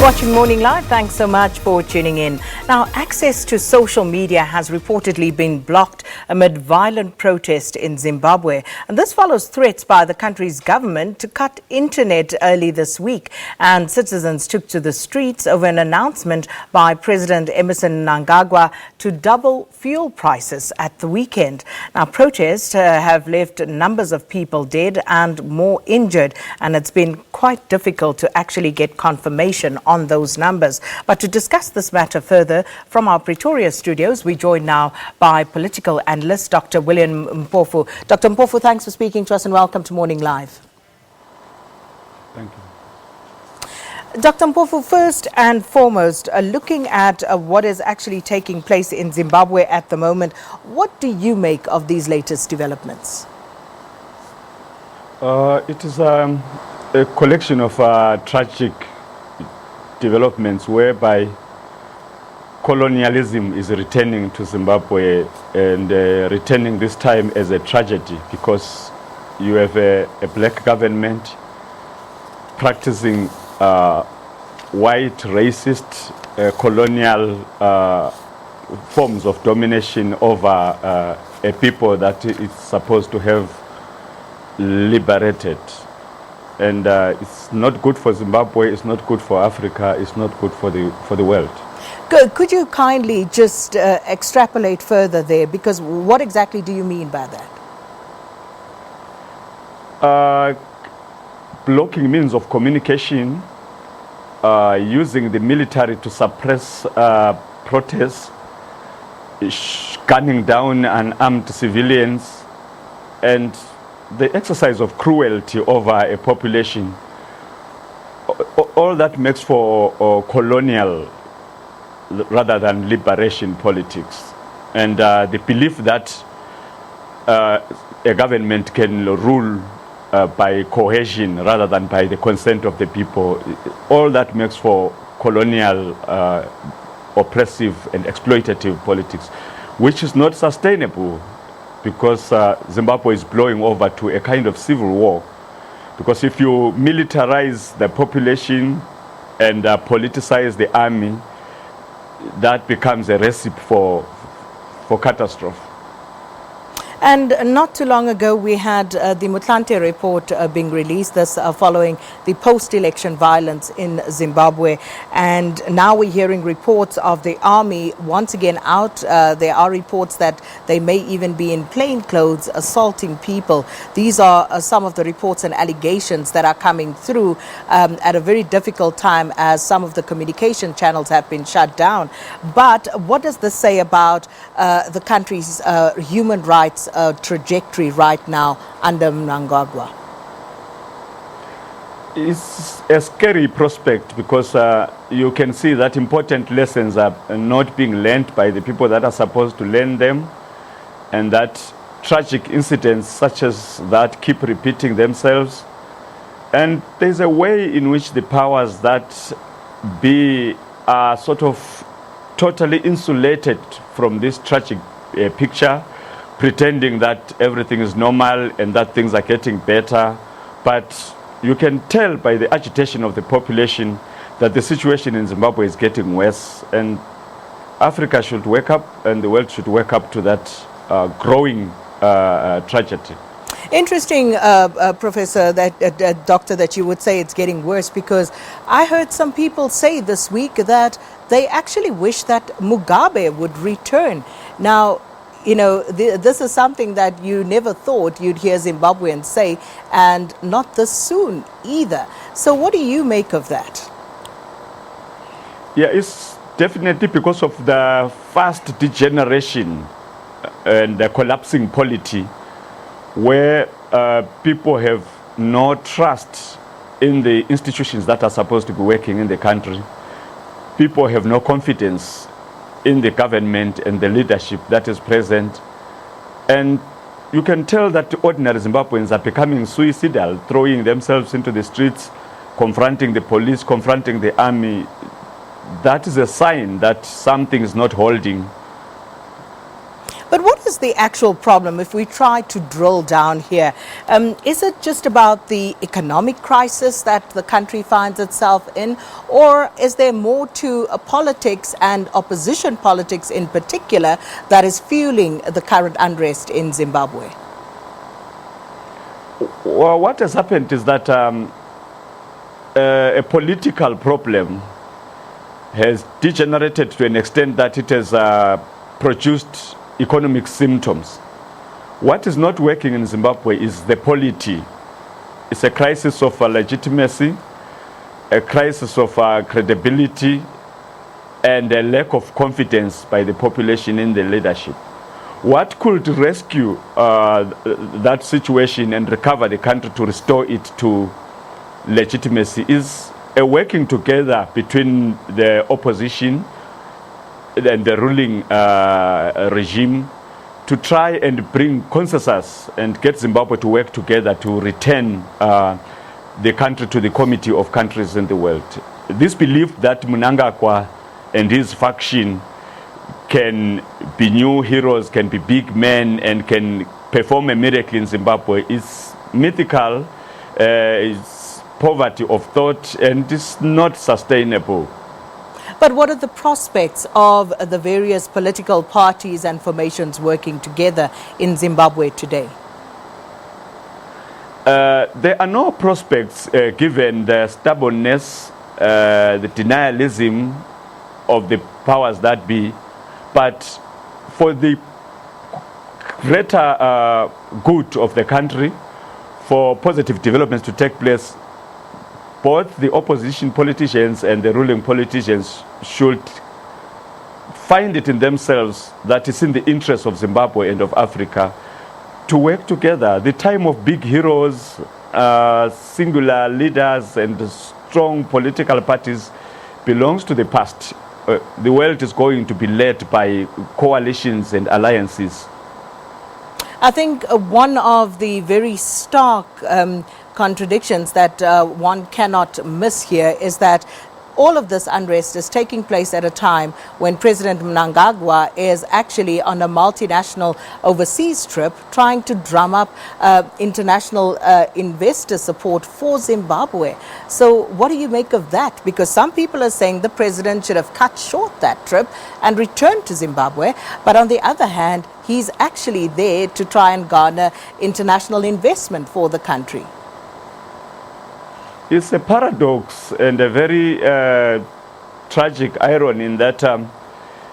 Watching Morning Live, thanks so much for tuning in. Now, access to social media has reportedly been blocked amid violent protest in Zimbabwe. And this follows threats by the country's government to cut internet early this week. And citizens took to the streets over an announcement by President Emmerson Mnangagwa to double fuel prices at the weekend. Now, protests have left numbers of people dead and more injured, and it's been quite difficult to actually get confirmation on those numbers. But to discuss this matter further, from our Pretoria studios, we join now by political analyst Dr. William Mpofu. Dr. Mpofu, thanks for speaking to us and welcome to Morning Live. Thank you. Dr. Mpofu, first and foremost, looking at what is actually taking place in Zimbabwe at the moment, what do you make of these latest developments? It is a collection of tragic developments whereby colonialism is returning to Zimbabwe and returning this time as a tragedy, because you have a black government practicing white, racist, colonial forms of domination over a people that it's supposed to have liberated. And it's not good for Zimbabwe, it's not good for Africa, it's not good for the world. Could you kindly just extrapolate further there, because what exactly do you mean by that? Blocking means of communication, using the military to suppress protests, gunning down unarmed civilians, and the exercise of cruelty over a population. All that makes for colonial rather than liberation politics. And the belief that a government can rule by cohesion rather than by the consent of the people, all that makes for colonial, oppressive and exploitative politics, which is not sustainable, because Zimbabwe is blowing over to a kind of civil war. Because if you militarize the population and politicize the army, that becomes a recipe for catastrophe. And not too long ago, we had the Mutlante report being released, this following the post-election violence in Zimbabwe. And now we're hearing reports of the army once again out. There are reports that they may even be in plain clothes assaulting people. These are some of the reports and allegations that are coming through at a very difficult time, as some of the communication channels have been shut down. But what does this say about the country's human rights trajectory right now under Mnangagwa? It's a scary prospect, because you can see that important lessons are not being learned by the people that are supposed to learn them, and that tragic incidents such as that keep repeating themselves. And there's a way in which the powers that be are sort of totally insulated from this tragic picture, pretending that everything is normal and that things are getting better. But you can tell by the agitation of the population that the situation in Zimbabwe is getting worse, and Africa should wake up and the world should wake up to that growing tragedy. Interesting, Professor, Doctor, that you would say it's getting worse, because I heard some people say this week that they actually wish that Mugabe would return. Now, you know, this is something that you never thought you'd hear Zimbabweans say, and not this soon either. So what do you make of that? Yeah, it's definitely because of the fast degeneration and the collapsing polity, where people have no trust in the institutions that are supposed to be working in the country. People have no confidence in the government and the leadership that is present. And you can tell that the ordinary Zimbabweans are becoming suicidal, throwing themselves into the streets, confronting the police, confronting the army. That is a sign that something is not holding. But what is the actual problem if we try to drill down here? Is it just about the economic crisis that the country finds itself in, or is there more to politics and opposition politics in particular that is fueling the current unrest in Zimbabwe? Well, what has happened is that a political problem has degenerated to an extent that it has produced economic symptoms. What is not working in Zimbabwe is the polity. It's a crisis of legitimacy, a crisis of credibility, and a lack of confidence by the population in the leadership. What could rescue that situation and recover the country to restore it to legitimacy is a working together between the opposition and the ruling regime to try and bring consensus and get Zimbabwe to work together to return the country to the Committee of Countries in the World. This belief that Mnangagwa and his faction can be new heroes, can be big men, and can perform a miracle in Zimbabwe is mythical, it's poverty of thought, and it's not sustainable. But what are the prospects of the various political parties and formations working together in Zimbabwe today? There are no prospects given the stubbornness, the denialism of the powers that be. But for the greater good of the country, for positive developments to take place, both the opposition politicians and the ruling politicians should find it in themselves that it's in the interest of Zimbabwe and of Africa to work together. The time of big heroes, singular leaders, and strong political parties belongs to the past. The world is going to be led by coalitions and alliances. I think one of the very stark contradictions that one cannot miss here is that all of this unrest is taking place at a time when President Mnangagwa is actually on a multinational overseas trip trying to drum up international investor support for Zimbabwe. So what do you make of that? Because some people are saying the president should have cut short that trip and returned to Zimbabwe. But on the other hand, he's actually there to try and garner international investment for the country. It's a paradox and a very tragic irony in that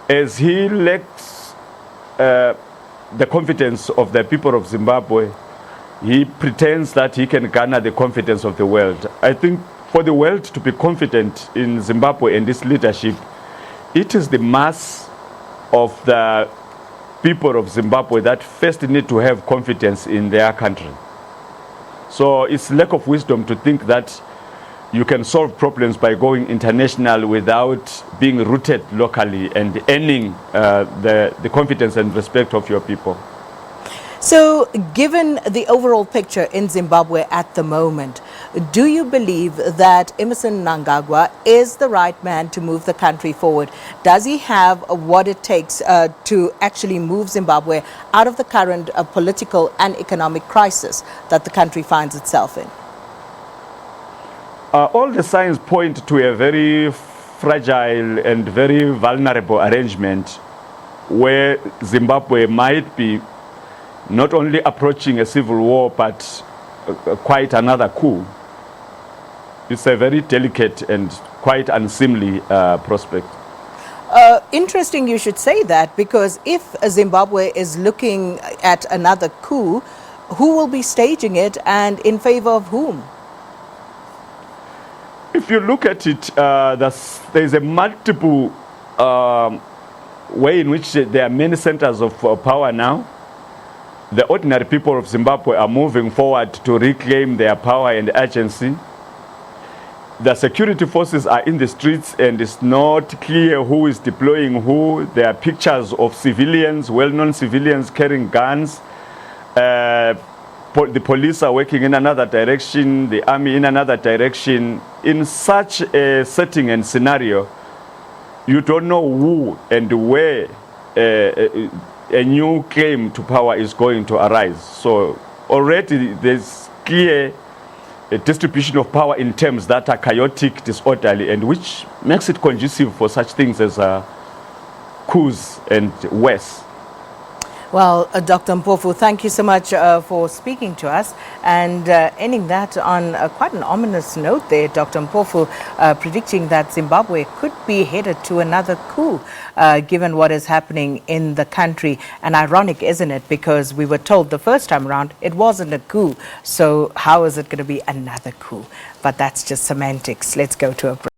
as he lacks the confidence of the people of Zimbabwe, he pretends that he can garner the confidence of the world. I think for the world to be confident in Zimbabwe and its leadership, it is the mass of the people of Zimbabwe that first need to have confidence in their country. So it's lack of wisdom to think that you can solve problems by going international without being rooted locally and earning the confidence and respect of your people. So, given the overall picture in Zimbabwe at the moment, do you believe that Emmerson Mnangagwa is the right man to move the country forward? Does he have what it takes to actually move Zimbabwe out of the current political and economic crisis that the country finds itself in? All the signs point to a very fragile and very vulnerable arrangement where Zimbabwe might be not only approaching a civil war, but quite another coup. It's a very delicate and quite unseemly prospect. Interesting you should say that, because if Zimbabwe is looking at another coup, who will be staging it and in favor of whom? If you look at it, there's a multiple way in which there are many centers of power now. The ordinary people of Zimbabwe are moving forward to reclaim their power and agency. The security forces are in the streets and it's not clear who is deploying who. There are pictures of civilians, well-known civilians carrying guns. The police are working in another direction, the army in another direction. In such a setting and scenario, you don't know who and where a new claim to power is going to arise. So already there's clear distribution of power in terms that are chaotic, disorderly, and which makes it conducive for such things as coups and worse. Well, Dr. Mpofu, thank you so much for speaking to us and ending that on quite an ominous note there, Dr. Mpofu, predicting that Zimbabwe could be headed to another coup, given what is happening in the country. And ironic, isn't it? Because we were told the first time around it wasn't a coup. So how is it going to be another coup? But that's just semantics. Let's go to a break.